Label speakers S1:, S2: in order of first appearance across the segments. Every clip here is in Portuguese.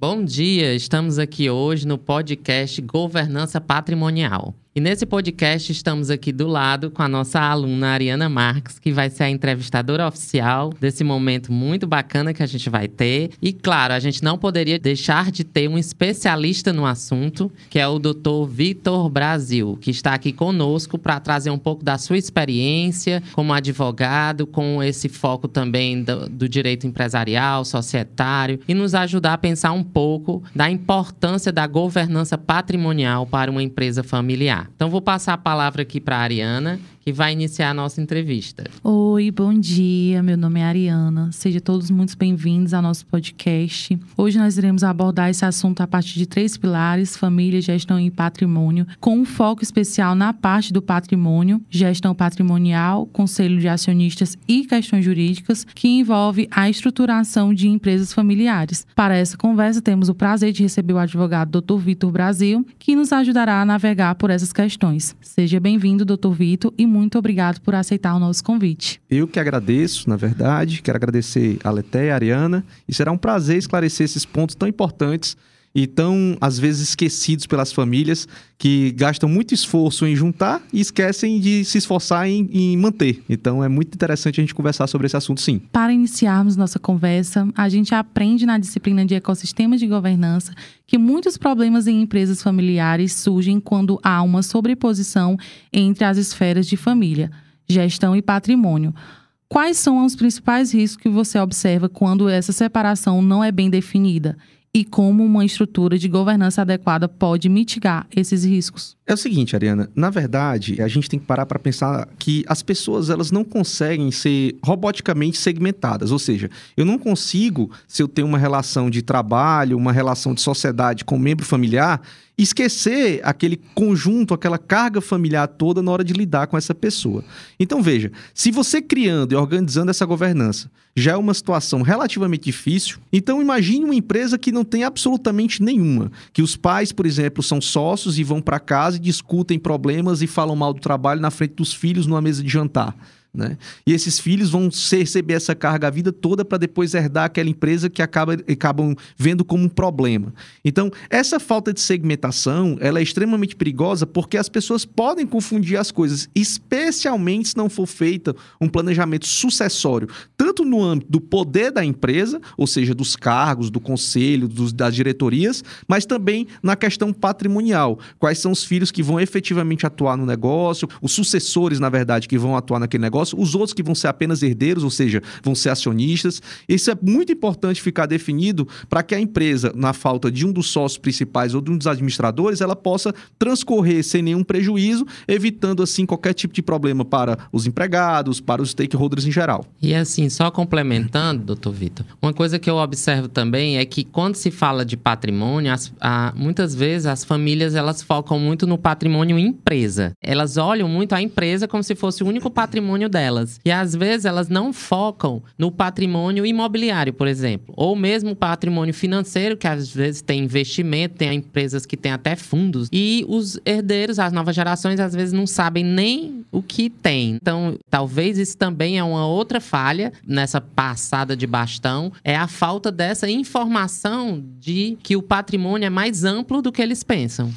S1: Bom dia, estamos aqui hoje no podcast Governança Patrimonial. E nesse podcast estamos aqui do lado com a nossa aluna Ariana Marques, que vai ser a entrevistadora oficial desse momento muito bacana que a gente vai ter. E claro, a gente não poderia deixar de ter um especialista no assunto, que é o Dr. Vitor Brasil, que está aqui conosco para trazer um pouco da sua experiência como advogado, com esse foco também do direito empresarial, societário, e nos ajudar a pensar um pouco da importância da governança patrimonial para uma empresa familiar. Então, vou passar a palavra aqui para a Ariana, que vai iniciar a nossa entrevista.
S2: Oi, bom dia. Meu nome é Ariana. Sejam todos muito bem-vindos ao nosso podcast. Hoje nós iremos abordar esse assunto a partir de 3 pilares: família, gestão e patrimônio, com um foco especial na parte do patrimônio, gestão patrimonial, conselho de acionistas e questões jurídicas, que envolve a estruturação de empresas familiares. Para essa conversa, temos o prazer de receber o advogado Dr. Vitor Brasil, que nos ajudará a navegar por essas questões. Seja bem-vindo, Dr. Vitor, e muito obrigado por aceitar o nosso convite.
S3: Eu que agradeço, na verdade. Quero agradecer a Letéia e a Ariana. E será um prazer esclarecer esses pontos tão importantes e tão, às vezes, esquecidos pelas famílias, que gastam muito esforço em juntar e esquecem de se esforçar em manter. Então, é muito interessante a gente conversar sobre esse assunto, sim.
S2: Para iniciarmos nossa conversa, a gente aprende na disciplina de ecossistemas de governança que muitos problemas em empresas familiares surgem quando há uma sobreposição entre as esferas de família, gestão e patrimônio. Quais são os principais riscos que você observa quando essa separação não é bem definida? E como uma estrutura de governança adequada pode mitigar esses riscos?
S3: É o seguinte, Ariana, na verdade, a gente tem que parar para pensar que as pessoas, elas não conseguem ser roboticamente segmentadas. Ou seja, eu não consigo, se eu tenho uma relação de trabalho, uma relação de sociedade com um membro familiar, esquecer aquele conjunto, aquela carga familiar toda na hora de lidar com essa pessoa. Então, veja, se você criando e organizando essa governança já é uma situação relativamente difícil, então imagine uma empresa que não tem absolutamente nenhuma. Que os pais, por exemplo, são sócios e vão para casa e discutem problemas e falam mal do trabalho na frente dos filhos numa mesa de jantar, né? E esses filhos vão receber essa carga a vida toda para depois herdar aquela empresa que acabam vendo como um problema. Então, essa falta de segmentação, ela é extremamente perigosa porque as pessoas podem confundir as coisas, especialmente se não for feito um planejamento sucessório, tanto no âmbito do poder da empresa, ou seja, dos cargos, do conselho, das diretorias, mas também na questão patrimonial. Quais são os filhos que vão efetivamente atuar no negócio, os sucessores, na verdade, que vão atuar naquele negócio, os outros que vão ser apenas herdeiros, ou seja, vão ser acionistas. Isso é muito importante ficar definido para que a empresa, na falta de um dos sócios principais ou de um dos administradores, ela possa transcorrer sem nenhum prejuízo, evitando assim qualquer tipo de problema para os empregados, para os stakeholders em geral.
S1: E assim, só complementando, doutor Vitor, uma coisa que eu observo também é que quando se fala de patrimônio, muitas vezes as famílias elas focam muito no patrimônio empresa. Elas olham muito a empresa como se fosse o único patrimônio delas. E às vezes elas não focam no patrimônio imobiliário, por exemplo. Ou mesmo patrimônio financeiro, que às vezes tem investimento, tem empresas que têm até fundos. E os herdeiros, as novas gerações, às vezes não sabem nem o que tem. Então, talvez isso também é uma outra falha nessa passada de bastão. É a falta dessa informação de que o patrimônio é mais amplo do que eles pensam.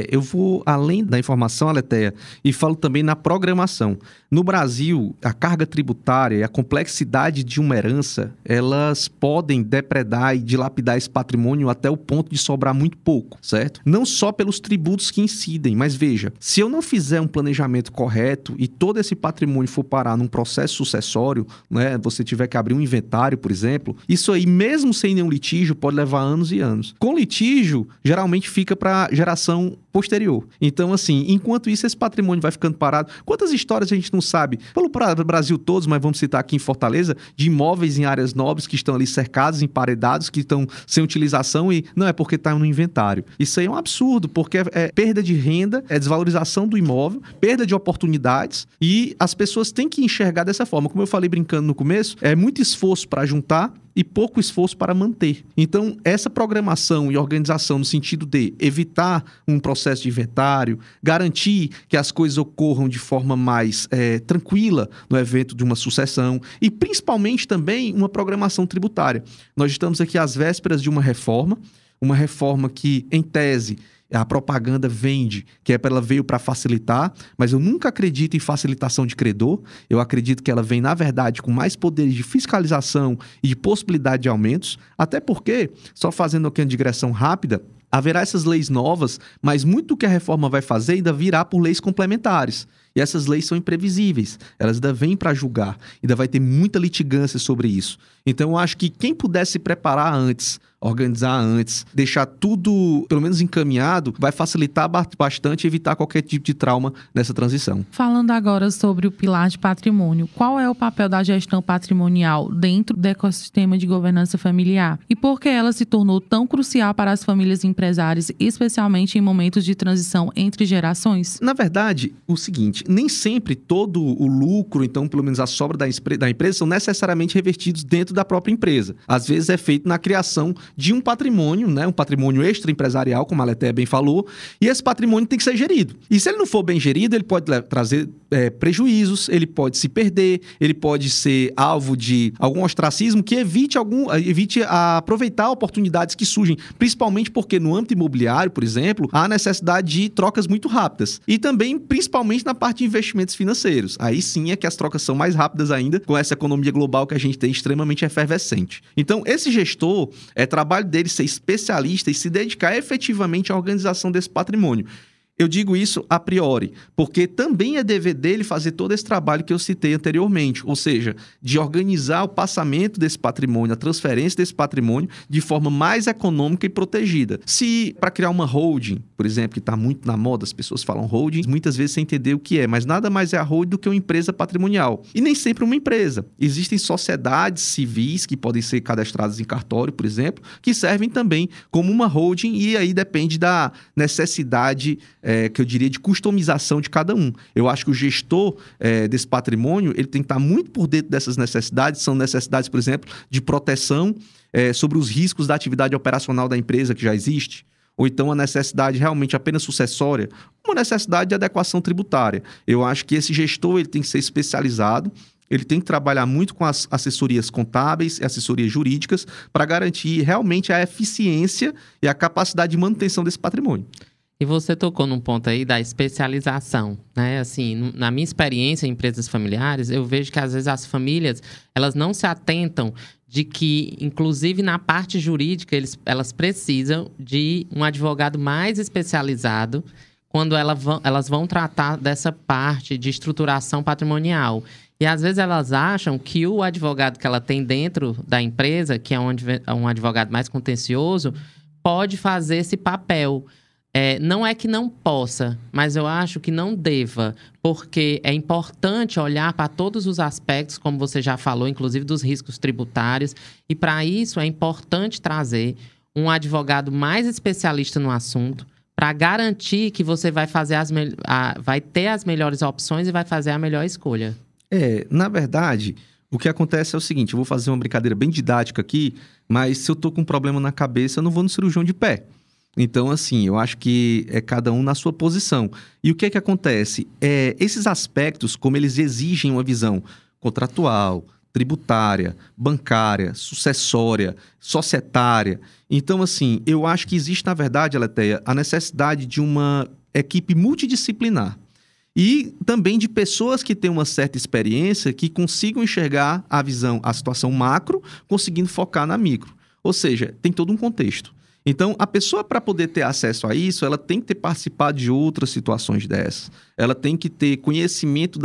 S3: Eu vou além da informação, Aletheia, e falo também na programação. No Brasil, a carga tributária e a complexidade de uma herança, elas podem depredar e dilapidar esse patrimônio até o ponto de sobrar muito pouco, certo? Não só pelos tributos que incidem, mas veja, se eu não fizer um planejamento correto e todo esse patrimônio for parar num processo sucessório, né, você tiver que abrir um inventário, por exemplo, isso aí, mesmo sem nenhum litígio, pode levar anos e anos. Com litígio, geralmente fica para geração posterior. Então, assim, enquanto isso, esse patrimônio vai ficando parado. Quantas histórias a gente não sabe, pelo Brasil todos, mas vamos citar aqui em Fortaleza, de imóveis em áreas nobres que estão ali cercados, emparedados, que estão sem utilização e não é porque está no inventário. Isso aí é um absurdo, porque é perda de renda, é desvalorização do imóvel, perda de oportunidades e as pessoas têm que enxergar dessa forma. Como eu falei brincando no começo, é muito esforço para juntar e pouco esforço para manter. Então, essa programação e organização no sentido de evitar um processo de inventário, garantir que as coisas ocorram de forma mais tranquila no evento de uma sucessão e, principalmente, também uma programação tributária. Nós estamos aqui às vésperas de uma reforma, uma reforma que, em tese, a propaganda vende, que ela veio para facilitar, mas eu nunca acredito em facilitação de credor. Eu acredito que ela vem, na verdade, com mais poderes de fiscalização e de possibilidade de aumentos, até porque, só fazendo aqui uma digressão rápida, haverá essas leis novas, mas muito do que a reforma vai fazer ainda virá por leis complementares. E essas leis são imprevisíveis, elas ainda vêm para julgar, ainda vai ter muita litigância sobre isso. Então eu acho que quem pudesse se preparar antes, organizar antes, deixar tudo pelo menos encaminhado, vai facilitar bastante e evitar qualquer tipo de trauma nessa transição.
S2: Falando agora sobre o pilar de patrimônio, qual é o papel da gestão patrimonial dentro do ecossistema de governança familiar? E por que ela se tornou tão crucial para as famílias empresárias, especialmente em momentos de transição entre gerações?
S3: Na verdade, o seguinte, nem sempre todo o lucro, então pelo menos a sobra da empresa, são necessariamente revertidos dentro da própria empresa. Às vezes é feito na criação de um patrimônio, né? Um patrimônio extraempresarial, como a Letéia bem falou, e esse patrimônio tem que ser gerido. E se ele não for bem gerido, ele pode trazer prejuízos, ele pode se perder, ele pode ser alvo de algum ostracismo que evite aproveitar oportunidades que surgem, principalmente porque no âmbito imobiliário, por exemplo, há necessidade de trocas muito rápidas. E também, principalmente na parte de investimentos financeiros. Aí sim é que as trocas são mais rápidas ainda, com essa economia global que a gente tem extremamente efervescente. Então, esse gestor, trabalho dele ser especialista e se dedicar efetivamente à organização desse patrimônio. Eu digo isso a priori, porque também é dever dele fazer todo esse trabalho que eu citei anteriormente, ou seja, de organizar o passamento desse patrimônio, a transferência desse patrimônio de forma mais econômica e protegida. Se para criar uma holding, por exemplo, que está muito na moda, as pessoas falam holding, muitas vezes sem entender o que é, mas nada mais é a holding do que uma empresa patrimonial. E nem sempre uma empresa. Existem sociedades civis que podem ser cadastradas em cartório, por exemplo, que servem também como uma holding e aí depende da necessidade que eu diria de customização de cada um. Eu acho que o gestor desse patrimônio, ele tem que estar muito por dentro dessas necessidades. São necessidades, por exemplo, de proteção sobre os riscos da atividade operacional da empresa que já existe, ou então a necessidade realmente apenas sucessória, uma necessidade de adequação tributária. Eu acho que esse gestor ele tem que ser especializado, ele tem que trabalhar muito com as assessorias contábeis e assessorias jurídicas para garantir realmente a eficiência e a capacidade de manutenção desse patrimônio.
S1: E você tocou num ponto aí da especialização, né? Assim, na minha experiência em empresas familiares, eu vejo que às vezes as famílias, elas não se atentam de que, inclusive na parte jurídica, elas precisam de um advogado mais especializado quando elas vão tratar dessa parte de estruturação patrimonial. E às vezes elas acham que o advogado que ela tem dentro da empresa, que é um advogado mais contencioso, pode fazer esse papel. Não é que não possa, mas eu acho que não deva, porque é importante olhar para todos os aspectos, como você já falou, inclusive dos riscos tributários, e para isso é importante trazer um advogado mais especialista no assunto, para garantir que você vai vai ter as melhores opções e vai fazer a melhor escolha.
S3: Na verdade, o que acontece é o seguinte, eu vou fazer uma brincadeira bem didática aqui, mas se eu tô com um problema na cabeça, eu não vou no cirurgião de pé. Então, assim, eu acho que é cada um na sua posição. E o que é que acontece? Esses aspectos, como eles exigem uma visão contratual, tributária, bancária, sucessória, societária. Então, assim, eu acho que existe, na verdade, Letéia, a necessidade de uma equipe multidisciplinar. E também de pessoas que têm uma certa experiência que consigam enxergar a situação macro, conseguindo focar na micro. Ou seja, tem todo um contexto. Então, a pessoa, para poder ter acesso a isso, ela tem que ter participado de outras situações dessas. Ela tem que ter conhecimento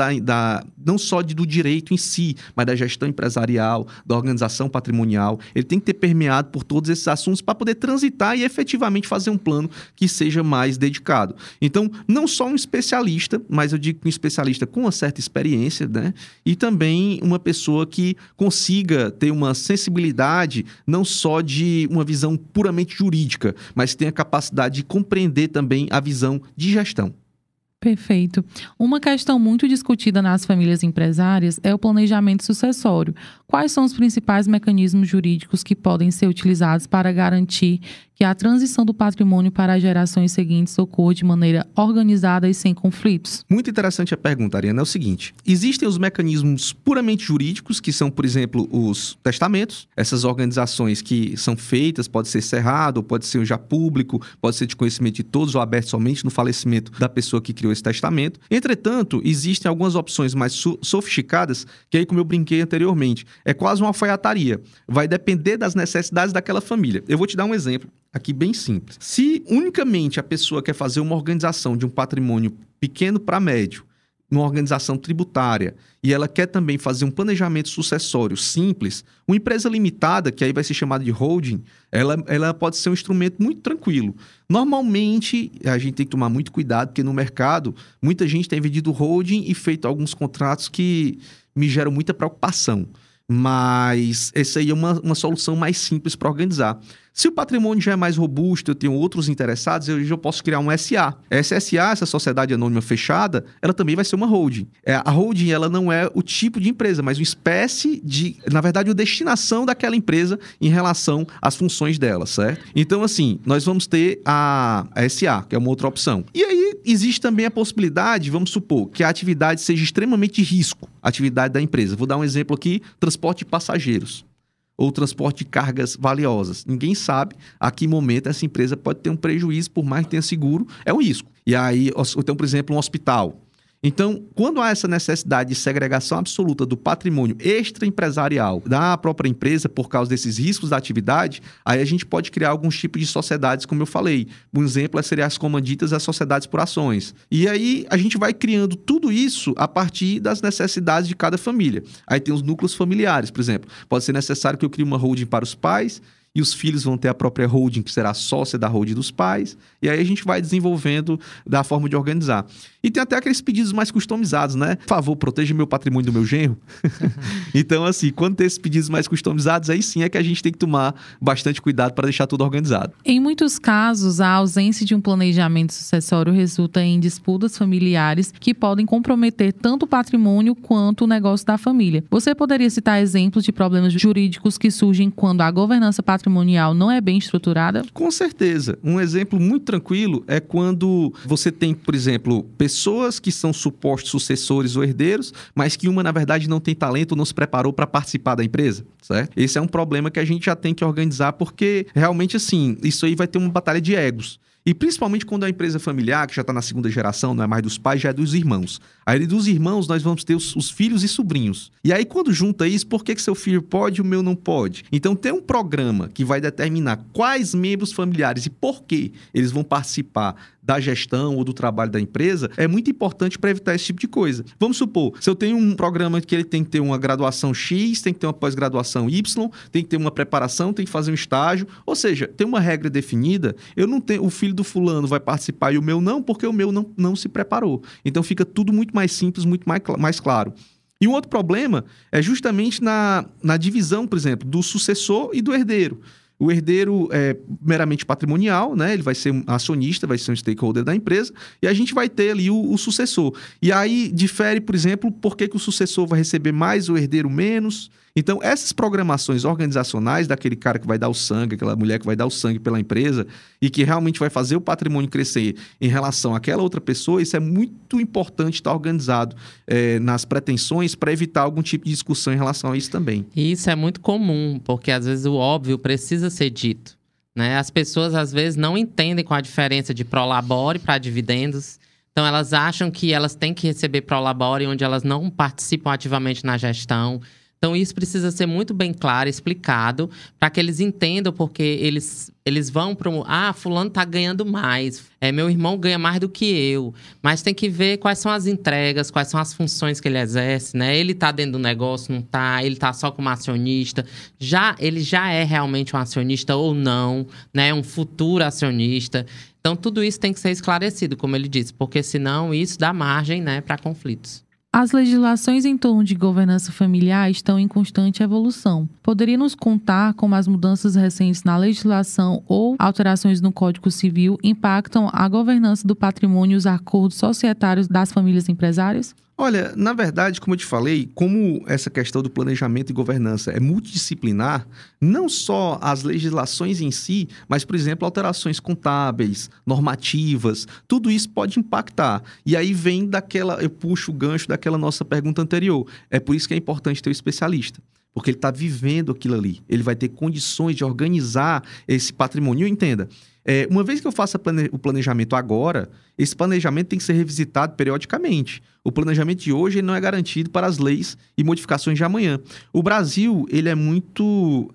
S3: não só do direito em si, mas da gestão empresarial, da organização patrimonial. Ele tem que ter permeado por todos esses assuntos para poder transitar e efetivamente fazer um plano que seja mais dedicado. Então, não só um especialista, mas eu digo um especialista com uma certa experiência, né? E também uma pessoa que consiga ter uma sensibilidade não só de uma visão puramente jurídica, mas tenha capacidade de compreender também a visão de gestão.
S2: Perfeito. Uma questão muito discutida nas famílias empresárias é o planejamento sucessório. Quais são os principais mecanismos jurídicos que podem ser utilizados para garantir que a transição do patrimônio para as gerações seguintes ocorra de maneira organizada e sem conflitos?
S3: Muito interessante a pergunta, Ariana. É o seguinte: existem os mecanismos puramente jurídicos, que são, por exemplo, os testamentos. Essas organizações que são feitas, pode ser cerrado, pode ser já público, pode ser de conhecimento de todos ou aberto somente no falecimento da pessoa que criou esse testamento. Entretanto, existem algumas opções mais sofisticadas, que aí, como eu brinquei anteriormente, é quase uma alfaiataria. Vai depender das necessidades daquela família. Eu vou te dar um exemplo aqui bem simples. Se unicamente a pessoa quer fazer uma organização de um patrimônio pequeno para médio, numa organização tributária, e ela quer também fazer um planejamento sucessório simples, uma empresa limitada, que aí vai ser chamada de holding, ela pode ser um instrumento muito tranquilo. Normalmente, a gente tem que tomar muito cuidado, porque no mercado, muita gente tem vendido holding e feito alguns contratos que me geram muita preocupação. Mas essa aí é uma solução mais simples para organizar. Se o patrimônio já é mais robusto, eu tenho outros interessados, eu já posso criar um SA. Essa SA, essa sociedade anônima fechada, ela também vai ser uma holding. A holding, ela não é o tipo de empresa, mas uma espécie de, na verdade, a destinação daquela empresa em relação às funções dela, certo? Então, assim, nós vamos ter a SA, que é uma outra opção. E aí, existe também a possibilidade, vamos supor, que a atividade seja extremamente de risco, a atividade da empresa. Vou dar um exemplo aqui: transporte de passageiros ou transporte de cargas valiosas. Ninguém sabe a que momento essa empresa pode ter um prejuízo, por mais que tenha seguro, é um risco. E aí, então, por exemplo, um hospital. Então, quando há essa necessidade de segregação absoluta do patrimônio extraempresarial da própria empresa por causa desses riscos da atividade, aí a gente pode criar alguns tipos de sociedades, como eu falei. Um exemplo seria as comanditas, as sociedades por ações. E aí a gente vai criando tudo isso a partir das necessidades de cada família. Aí tem os núcleos familiares, por exemplo. Pode ser necessário que eu crie uma holding para os pais, e os filhos vão ter a própria holding, que será sócia da holding dos pais. E aí a gente vai desenvolvendo da forma de organizar. E tem até aqueles pedidos mais customizados, né? Por favor, proteja meu patrimônio do meu genro. Então, assim, quando tem esses pedidos mais customizados, aí sim é que a gente tem que tomar bastante cuidado para deixar tudo organizado.
S2: Em muitos casos, a ausência de um planejamento sucessório resulta em disputas familiares que podem comprometer tanto o patrimônio quanto o negócio da família. Você poderia citar exemplos de problemas jurídicos que surgem quando a governança patrimonial não é bem estruturada?
S3: Com certeza. Um exemplo muito tranquilo é quando você tem, por exemplo, pessoas que são supostos sucessores ou herdeiros, mas que uma, na verdade, não tem talento ou não se preparou para participar da empresa, certo? Esse é um problema que a gente já tem que organizar, porque realmente, assim, isso aí vai ter uma batalha de egos. E principalmente quando é uma empresa familiar, que já está na segunda geração, não é mais dos pais, já é dos irmãos. Aí dos irmãos nós vamos ter os filhos e sobrinhos. E aí quando junta isso, por que seu filho pode e o meu não pode? Então tem um programa que vai determinar quais membros familiares e por que eles vão participar da gestão ou do trabalho da empresa, é muito importante para evitar esse tipo de coisa. Vamos supor, se eu tenho um programa que ele tem que ter uma graduação X, tem que ter uma pós-graduação Y, tem que ter uma preparação, tem que fazer um estágio, ou seja, tem uma regra definida, eu não tenho, o filho do fulano vai participar e o meu não, porque o meu não se preparou. Então fica tudo muito mais simples, muito mais claro. E um outro problema é justamente na divisão, por exemplo, do sucessor e do herdeiro. O herdeiro é meramente patrimonial, né? Ele vai ser um acionista, vai ser um stakeholder da empresa, e a gente vai ter ali o sucessor. E aí difere, por exemplo, por que o sucessor vai receber mais, o herdeiro menos. Então, essas programações organizacionais daquele cara que vai dar o sangue, aquela mulher que vai dar o sangue pela empresa e que realmente vai fazer o patrimônio crescer em relação àquela outra pessoa, isso é muito importante estar organizado nas pretensões para evitar algum tipo de discussão em relação a isso também.
S1: E isso é muito comum, porque às vezes o óbvio precisa ser dito, né? As pessoas às vezes não entendem qual a diferença de prolabore para dividendos. Então, elas acham que elas têm que receber prolabore, onde elas não participam ativamente na gestão. Então, isso precisa ser muito bem claro, explicado, para que eles entendam, porque eles vão para fulano está ganhando mais, meu irmão ganha mais do que eu. Mas tem que ver quais são as entregas, quais são as funções que ele exerce, né? Ele está dentro do negócio, não está? Ele está só como acionista? Ele já é realmente um acionista ou não, né? Um futuro acionista. Então, tudo isso tem que ser esclarecido, como ele disse, porque senão isso dá margem, né, para conflitos.
S2: As legislações em torno de governança familiar estão em constante evolução. Poderia nos contar como as mudanças recentes na legislação ou alterações no Código Civil impactam a governança do patrimônio e os acordos societários das famílias empresárias?
S3: Olha, na verdade, como eu te falei, como essa questão do planejamento e governança é multidisciplinar, não só as legislações em si, mas, por exemplo, alterações contábeis, normativas, tudo isso pode impactar. E aí vem eu puxo o gancho daquela nossa pergunta anterior. É por isso que é importante ter um especialista. Porque ele está vivendo aquilo ali. Ele vai ter condições de organizar esse patrimônio. Entenda, uma vez que eu faça o planejamento agora, esse planejamento tem que ser revisitado periodicamente. O planejamento de hoje ele não é garantido para as leis e modificações de amanhã. O Brasil ele é muito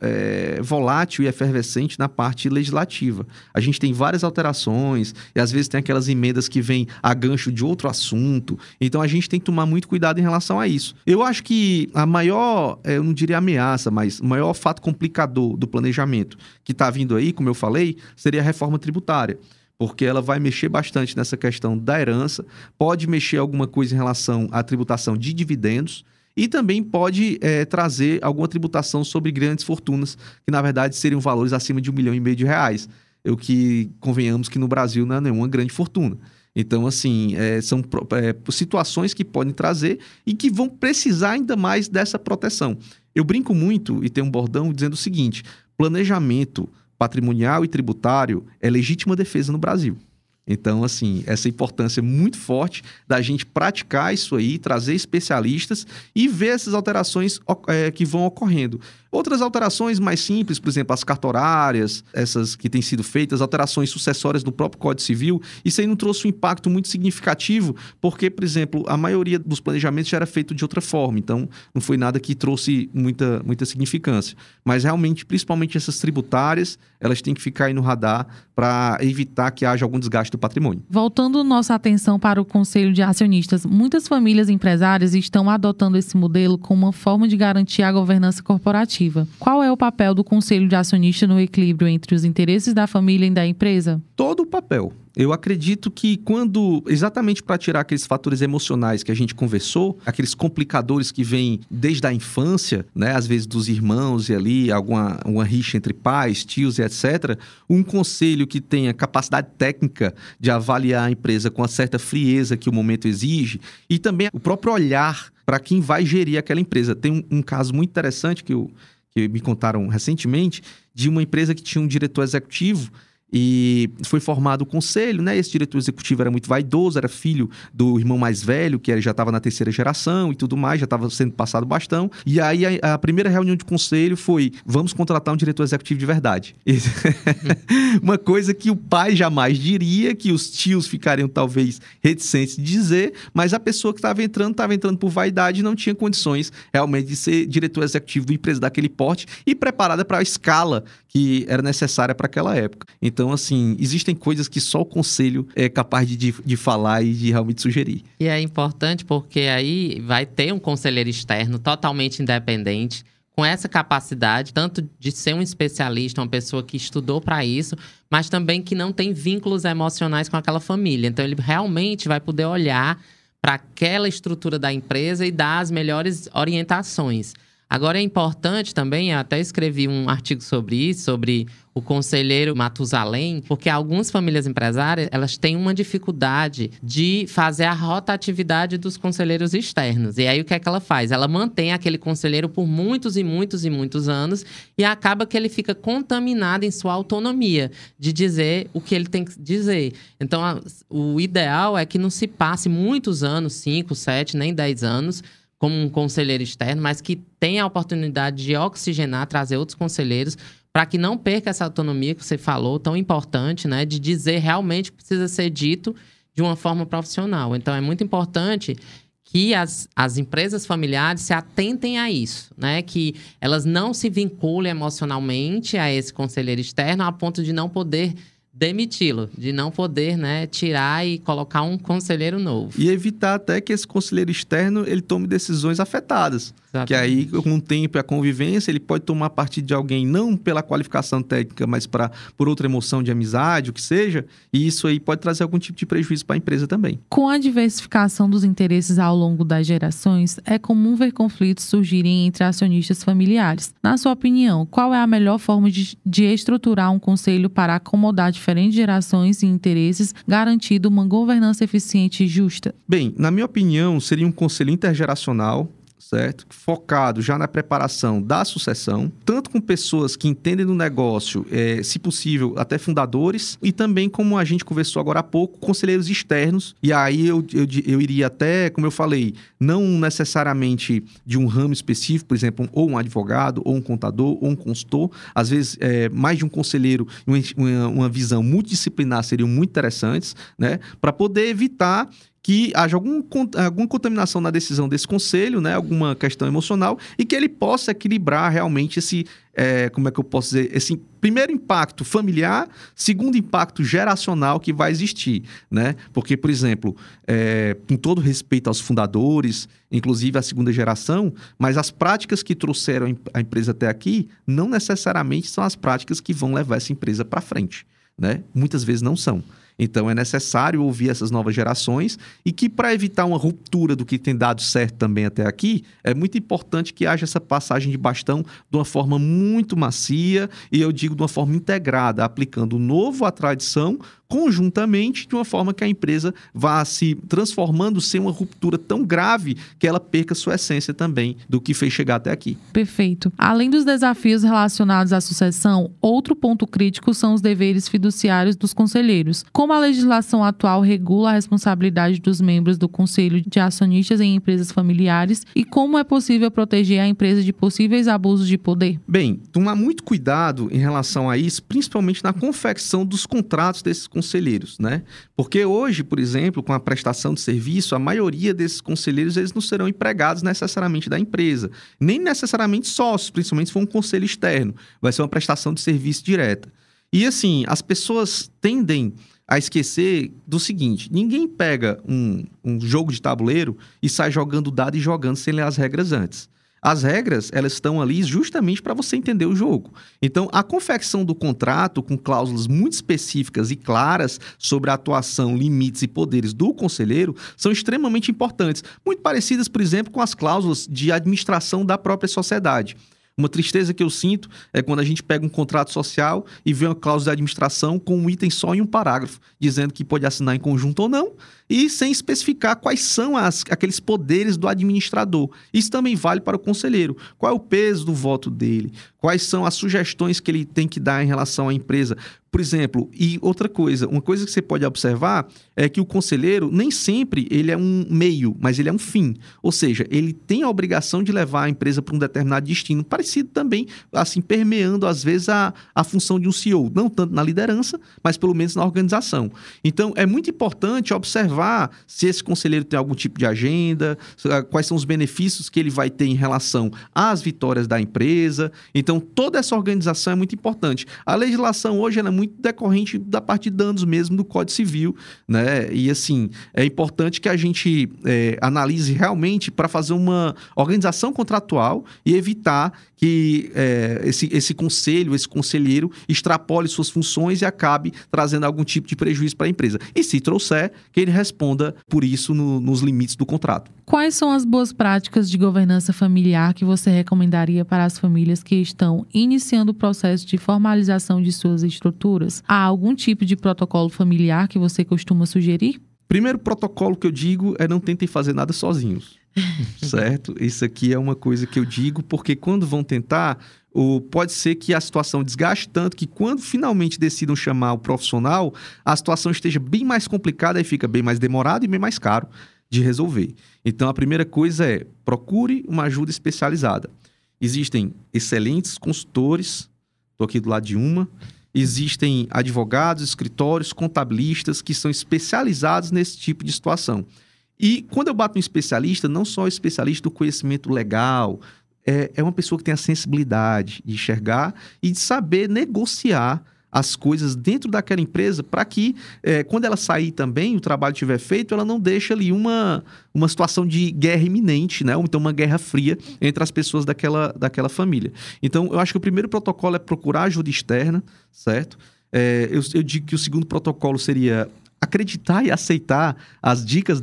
S3: volátil e efervescente na parte legislativa. A gente tem várias alterações e às vezes tem aquelas emendas que vêm a gancho de outro assunto. Então a gente tem que tomar muito cuidado em relação a isso. Eu acho que a maior, eu não diria ameaça, mas o maior fato complicador do planejamento que está vindo aí, como eu falei, seria a reforma tributária. Porque ela vai mexer bastante nessa questão da herança, pode mexer alguma coisa em relação à tributação de dividendos e também pode trazer alguma tributação sobre grandes fortunas, que na verdade seriam valores acima de R$1,5 milhão. O que, convenhamos que no Brasil não é nenhuma grande fortuna. Então, assim, são situações que podem trazer e que vão precisar ainda mais dessa proteção. Eu brinco muito e tenho um bordão dizendo o seguinte: planejamento patrimonial e tributário é legítima defesa no Brasil. Então, assim, essa importância muito forte da gente praticar isso aí, trazer especialistas e ver essas alterações que vão ocorrendo. Outras alterações mais simples, por exemplo, as cartorárias, essas que têm sido feitas, alterações sucessórias do próprio Código Civil, isso aí não trouxe um impacto muito significativo, porque, por exemplo, a maioria dos planejamentos já era feito de outra forma, então não foi nada que trouxe muita significância. Mas realmente, principalmente essas tributárias, elas têm que ficar aí no radar para evitar que haja algum desgaste do patrimônio.
S2: Voltando nossa atenção para o Conselho de Acionistas, muitas famílias empresárias estão adotando esse modelo como uma forma de garantir a governança corporativa. Qual é o papel do Conselho de Acionistas no equilíbrio entre os interesses da família e da empresa?
S3: Todo o papel. Eu acredito que exatamente para tirar aqueles fatores emocionais que a gente conversou, aqueles complicadores que vêm desde a infância, né, às vezes dos irmãos e ali, uma rixa entre pais, tios e etc., um conselho que tenha capacidade técnica de avaliar a empresa com uma certa frieza que o momento exige e também o próprio olhar para quem vai gerir aquela empresa. Tem um caso muito interessante que me contaram recentemente de uma empresa que tinha um diretor executivo e foi formado o conselho, né? Esse diretor executivo era muito vaidoso, era filho do irmão mais velho, que já estava na terceira geração e tudo mais, já estava sendo passado o bastão. E aí a primeira reunião de conselho foi: vamos contratar um diretor executivo de verdade. Uma coisa que o pai jamais diria, que os tios ficariam talvez reticentes de dizer, mas a pessoa que estava entrando por vaidade e não tinha condições realmente de ser diretor executivo de uma empresa daquele porte e preparada para a escala que era necessária para aquela época. Então, assim, existem coisas que só o conselho é capaz de falar e de realmente sugerir.
S1: E é importante porque aí vai ter um conselheiro externo totalmente independente, com essa capacidade, tanto de ser um especialista, uma pessoa que estudou para isso, mas também que não tem vínculos emocionais com aquela família. Então, ele realmente vai poder olhar para aquela estrutura da empresa e dar as melhores orientações. Agora, é importante também, eu até escrevi um artigo sobre isso, sobre o conselheiro Matusalém, porque algumas famílias empresárias, elas têm uma dificuldade de fazer a rotatividade dos conselheiros externos. E aí, o que é que ela faz? Ela mantém aquele conselheiro por muitos e muitos e muitos anos e acaba que ele fica contaminado em sua autonomia de dizer o que ele tem que dizer. Então, o ideal é que não se passe muitos anos, 5, 7, nem 10 anos, como um conselheiro externo, mas que tenha a oportunidade de oxigenar, trazer outros conselheiros, para que não perca essa autonomia que você falou, tão importante, né? De dizer realmente o que precisa ser dito de uma forma profissional. Então, é muito importante que as empresas familiares se atentem a isso, né? Que elas não se vinculem emocionalmente a esse conselheiro externo a ponto de não poder demiti-lo, de não poder, né, tirar e colocar um conselheiro novo.
S3: E evitar até que esse conselheiro externo ele tome decisões afetadas.
S1: Exatamente.
S3: Que aí, com o tempo e a convivência, ele pode tomar partido de alguém, não pela qualificação técnica, mas por outra emoção de amizade, o que seja. E isso aí pode trazer algum tipo de prejuízo para a empresa também.
S2: Com a diversificação dos interesses ao longo das gerações, é comum ver conflitos surgirem entre acionistas familiares. Na sua opinião, qual é a melhor forma de estruturar um conselho para acomodar diferentes gerações e interesses, garantindo uma governança eficiente e justa?
S3: Bem, na minha opinião, seria um conselho intergeracional, certo? Focado já na preparação da sucessão, tanto com pessoas que entendem do negócio, se possível, até fundadores, e também, como a gente conversou agora há pouco, conselheiros externos. E aí eu iria até, como eu falei, não necessariamente de um ramo específico, por exemplo, ou um advogado, ou um contador, ou um consultor. Às vezes, mais de um conselheiro, uma visão multidisciplinar seriam muito interessantes, né? Para poder evitar que haja alguma contaminação na decisão desse conselho, né? Alguma questão emocional, e que ele possa equilibrar realmente esse, como é que eu posso dizer, esse primeiro impacto familiar, segundo impacto geracional que vai existir, né? Porque, por exemplo, com todo respeito aos fundadores, inclusive a segunda geração, mas as práticas que trouxeram a empresa até aqui não necessariamente são as práticas que vão levar essa empresa para frente, né? Muitas vezes não são. Então, é necessário ouvir essas novas gerações e que, para evitar uma ruptura do que tem dado certo também até aqui, é muito importante que haja essa passagem de bastão de uma forma muito macia e, eu digo, de uma forma integrada, aplicando o novo à tradição, conjuntamente, de uma forma que a empresa vá se transformando sem uma ruptura tão grave que ela perca sua essência também do que fez chegar até aqui.
S2: Perfeito. Além dos desafios relacionados à sucessão, outro ponto crítico são os deveres fiduciários dos conselheiros. Como a legislação atual regula a responsabilidade dos membros do conselho de acionistas em empresas familiares e como é possível proteger a empresa de possíveis abusos de poder?
S3: Bem, tomar muito cuidado em relação a isso, principalmente na confecção dos contratos desses conselheiros, né? Porque hoje, por exemplo, com a prestação de serviço, a maioria desses conselheiros, eles não serão empregados necessariamente da empresa, nem necessariamente sócios, principalmente se for um conselho externo. Vai ser uma prestação de serviço direta. E assim, as pessoas tendem a esquecer do seguinte: ninguém pega um jogo de tabuleiro e sai jogando dado e jogando sem ler as regras antes. As regras, elas estão ali justamente para você entender o jogo. Então, a confecção do contrato com cláusulas muito específicas e claras sobre a atuação, limites e poderes do conselheiro são extremamente importantes. Muito parecidas, por exemplo, com as cláusulas de administração da própria sociedade. Uma tristeza que eu sinto é quando a gente pega um contrato social e vê uma cláusula de administração com um item só em um parágrafo, dizendo que pode assinar em conjunto ou não, e sem especificar quais são aqueles poderes do administrador. Isso também vale para o conselheiro. Qual é o peso do voto dele? Quais são as sugestões que ele tem que dar em relação à empresa? Por exemplo, e outra coisa, uma coisa que você pode observar é que o conselheiro, nem sempre ele é um meio, mas ele é um fim. Ou seja, ele tem a obrigação de levar a empresa para um determinado destino, parecido também, assim, permeando às vezes a função de um CEO, não tanto na liderança, mas pelo menos na organização. Então, é muito importante observar se esse conselheiro tem algum tipo de agenda, quais são os benefícios que ele vai ter em relação às vitórias da empresa. Então, toda essa organização é muito importante. A legislação hoje ela é muito decorrente da parte de danos mesmo do Código Civil, né? E assim, é importante que a gente analise realmente para fazer uma organização contratual e evitar que esse conselho, esse conselheiro extrapole suas funções e acabe trazendo algum tipo de prejuízo para a empresa. E se trouxer, que ele responda por isso nos limites do contrato.
S2: Quais são as boas práticas de governança familiar que você recomendaria para as famílias que estão iniciando o processo de formalização de suas estruturas? Há algum tipo de protocolo familiar que você costuma sugerir?
S3: Primeiro protocolo que eu digo é não tentem fazer nada sozinhos, certo? Isso aqui é uma coisa que eu digo porque quando vão tentar, pode ser que a situação desgaste tanto que quando finalmente decidam chamar o profissional, a situação esteja bem mais complicada e fica bem mais demorado e bem mais caro de resolver. Então, a primeira coisa é procure uma ajuda especializada. Existem excelentes consultores, estou aqui do lado de uma. Existem advogados, escritórios, contabilistas que são especializados nesse tipo de situação. E quando eu bato um especialista, não só especialista do conhecimento legal, é uma pessoa que tem a sensibilidade de enxergar e de saber negociar as coisas dentro daquela empresa para que, quando ela sair também, o trabalho estiver feito, ela não deixe ali uma situação de guerra iminente, né? Ou então uma guerra fria entre as pessoas daquela família. Então, eu acho que o primeiro protocolo é procurar ajuda externa, certo? Eu digo que o segundo protocolo seria acreditar e aceitar as dicas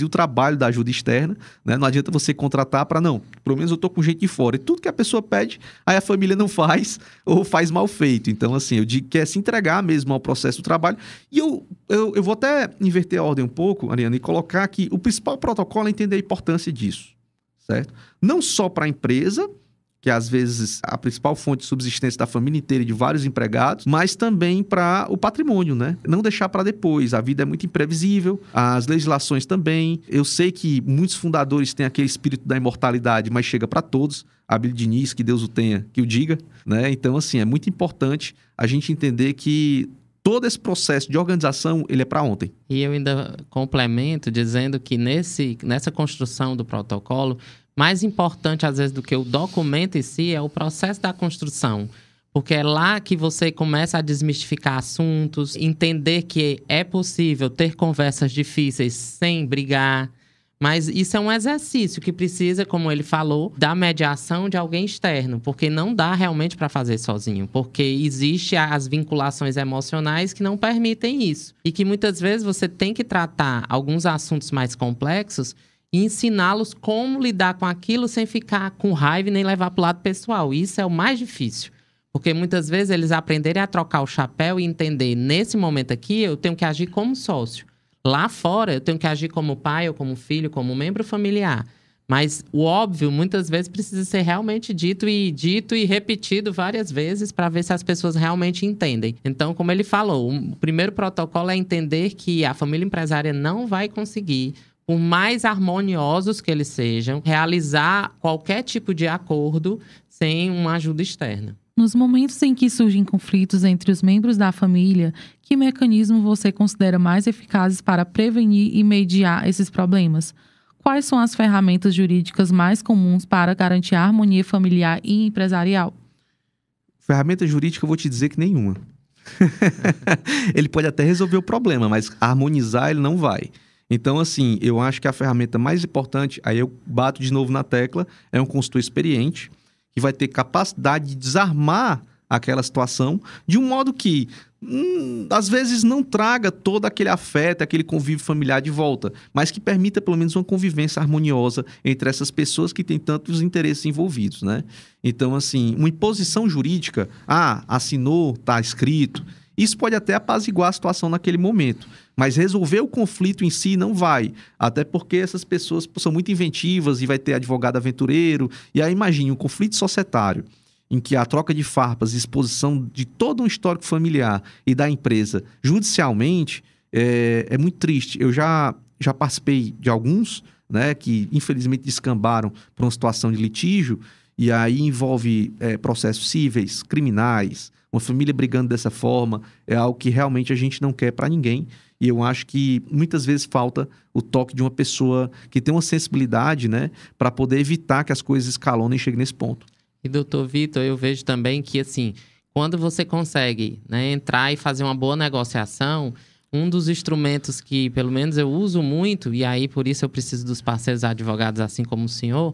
S3: e o trabalho da ajuda externa, né? Não adianta você contratar para, não, pelo menos eu estou com gente de fora. E tudo que a pessoa pede, aí a família não faz ou faz mal feito. Então, assim, eu digo que é se entregar mesmo ao processo do trabalho. E eu vou até inverter a ordem um pouco, Ariana, e colocar que o principal protocolo é entender a importância disso, certo? Não só para a empresa, que às vezes a principal fonte de subsistência da família inteira e de vários empregados, mas também para o patrimônio, né? Não deixar para depois. A vida é muito imprevisível, as legislações também. Eu sei que muitos fundadores têm aquele espírito da imortalidade, mas chega para todos. Abílio Diniz, que Deus o tenha, que o diga, né? Então, assim, é muito importante a gente entender que todo esse processo de organização, ele é para ontem.
S1: E eu ainda complemento dizendo que nessa construção do protocolo, mais importante, às vezes, do que o documento em si, é o processo da construção. Porque é lá que você começa a desmistificar assuntos, entender que é possível ter conversas difíceis sem brigar. Mas isso é um exercício que precisa, como ele falou, da mediação de alguém externo. Porque não dá realmente para fazer sozinho. Porque existem as vinculações emocionais que não permitem isso. E que muitas vezes você tem que tratar alguns assuntos mais complexos e ensiná-los como lidar com aquilo sem ficar com raiva e nem levar para o lado pessoal. Isso é o mais difícil. Porque muitas vezes eles aprenderem a trocar o chapéu e entender, nesse momento aqui, eu tenho que agir como sócio. Lá fora, eu tenho que agir como pai ou como filho, como membro familiar. Mas o óbvio, muitas vezes, precisa ser realmente dito e repetido várias vezes para ver se as pessoas realmente entendem. Então, como ele falou, o primeiro protocolo é entender que a família empresária não vai conseguir, por mais harmoniosos que eles sejam, realizar qualquer tipo de acordo sem uma ajuda externa.
S2: Nos momentos em que surgem conflitos entre os membros da família, que mecanismo você considera mais eficazes para prevenir e mediar esses problemas? Quais são as ferramentas jurídicas mais comuns para garantir a harmonia familiar e empresarial?
S3: Ferramenta jurídica, eu vou te dizer que nenhuma. Ele pode até resolver o problema, mas harmonizar ele não vai. Então, assim, eu acho que a ferramenta mais importante, aí eu bato de novo na tecla, é um consultor experiente, que vai ter capacidade de desarmar aquela situação de um modo que, às vezes, não traga todo aquele afeto, aquele convívio familiar de volta, mas que permita, pelo menos, uma convivência harmoniosa entre essas pessoas que têm tantos interesses envolvidos, né? Então, assim, uma imposição jurídica, assinou, está escrito, isso pode até apaziguar a situação naquele momento, mas resolver o conflito em si não vai. Até porque essas pessoas são muito inventivas e vai ter advogado aventureiro. E aí imagine um conflito societário em que a troca de farpas e exposição de todo um histórico familiar e da empresa judicialmente é muito triste. Eu já participei de alguns, né, que infelizmente descambaram para uma situação de litígio e aí envolve processos cíveis, criminais. Uma família brigando dessa forma é algo que realmente a gente não quer para ninguém. E eu acho que muitas vezes falta o toque de uma pessoa que tem uma sensibilidade, né, para poder evitar que as coisas escalonem e cheguem nesse ponto.
S1: E, doutor Vitor, eu vejo também que, assim, quando você consegue, né, entrar e fazer uma boa negociação, um dos instrumentos que, pelo menos, eu uso muito, e aí por isso eu preciso dos parceiros advogados, assim como o senhor,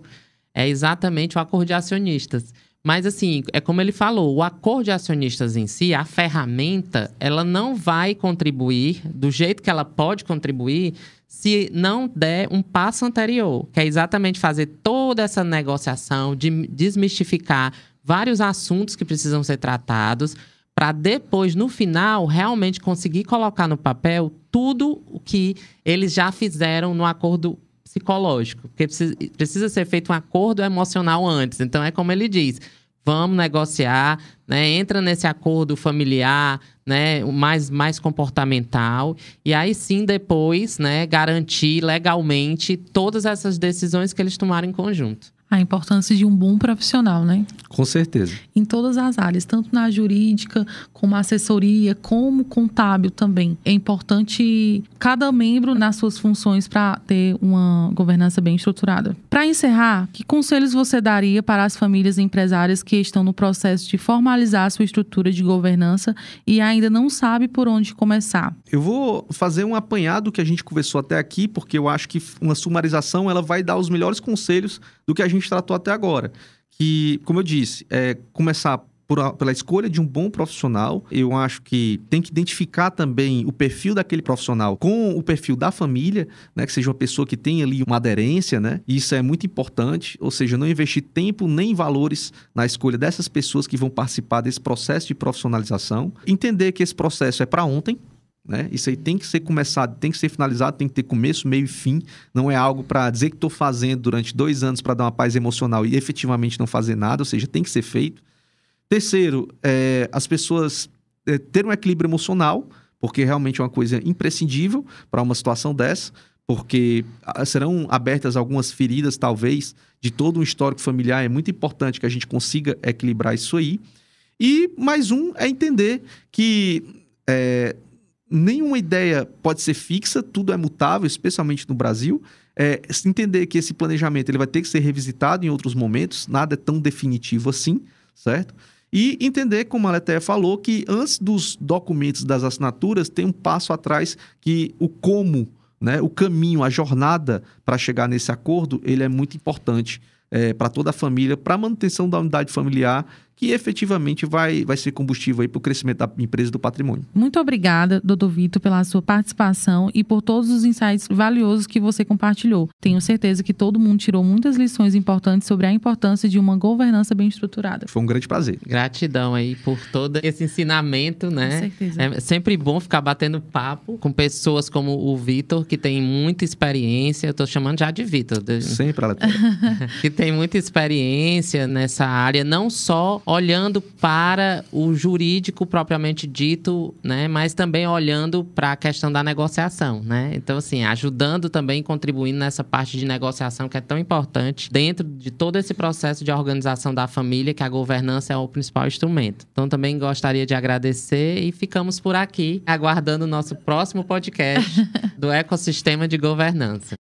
S1: é exatamente o acordo de acionistas. Mas, assim, é como ele falou, o acordo de acionistas em si, a ferramenta, ela não vai contribuir do jeito que ela pode contribuir se não der um passo anterior, que é exatamente fazer toda essa negociação, de desmistificar vários assuntos que precisam ser tratados, para depois, no final, realmente conseguir colocar no papel tudo o que eles já fizeram no acordo psicológico, porque precisa ser feito um acordo emocional antes. Então, é como ele diz, vamos negociar, né? Entra nesse acordo familiar, né? mais comportamental, e aí sim, depois, né? garantir legalmente todas essas decisões que eles tomaram em conjunto.
S2: A importância de um bom profissional, né?
S3: Com certeza.
S2: Em todas as áreas, tanto na jurídica, como assessoria, como contábil também. É importante cada membro nas suas funções para ter uma governança bem estruturada. Para encerrar, que conselhos você daria para as famílias empresárias que estão no processo de formalizar a sua estrutura de governança e ainda não sabe por onde começar?
S3: Eu vou fazer um apanhado do que a gente conversou até aqui, porque eu acho que uma sumarização ela vai dar os melhores conselhos do que a gente tratou até agora. Que, como eu disse, começar pela escolha de um bom profissional. Eu acho que tem que identificar também o perfil daquele profissional com o perfil da família, né? Que seja uma pessoa que tenha ali uma aderência, né? Isso é muito importante, ou seja, não investir tempo nem valores na escolha dessas pessoas que vão participar desse processo de profissionalização. Entender que esse processo é para ontem, né? Isso aí tem que ser começado, tem que ser finalizado, tem que ter começo, meio e fim. Não é algo para dizer que estou fazendo durante 2 anos para dar uma paz emocional e efetivamente não fazer nada, ou seja, tem que ser feito. Terceiro, as pessoas terem um equilíbrio emocional, porque realmente é uma coisa imprescindível para uma situação dessa, porque serão abertas algumas feridas, talvez, de todo um histórico familiar. É muito importante que a gente consiga equilibrar isso aí. E mais é entender que nenhuma ideia pode ser fixa, tudo é mutável, especialmente no Brasil. Entender que esse planejamento ele vai ter que ser revisitado em outros momentos, nada é tão definitivo assim, certo? E entender, como a Letéia falou, que antes dos documentos, das assinaturas, tem um passo atrás que o como, né, o caminho, a jornada para chegar nesse acordo, ele é muito importante para toda a família, para a manutenção da unidade familiar, que efetivamente vai ser combustível para o crescimento da empresa e do patrimônio.
S2: Muito obrigada, Dr. Vitor, pela sua participação e por todos os insights valiosos que você compartilhou. Tenho certeza que todo mundo tirou muitas lições importantes sobre a importância de uma governança bem estruturada.
S3: Foi um grande prazer.
S1: Gratidão aí por todo esse ensinamento, né?
S2: Com certeza.
S1: É sempre bom ficar batendo papo com pessoas como o Vitor, que tem muita experiência. Eu tô chamando já de Vitor.
S3: Sempre, Letéia.
S1: Que tem muita experiência nessa área, não só olhando para o jurídico propriamente dito, né, mas também olhando para a questão da negociação, né? Então, assim, ajudando também, contribuindo nessa parte de negociação que é tão importante dentro de todo esse processo de organização da família, que a governança é o principal instrumento. Então, também gostaria de agradecer e ficamos por aqui, aguardando o nosso próximo podcast do Ecossistema de Governança.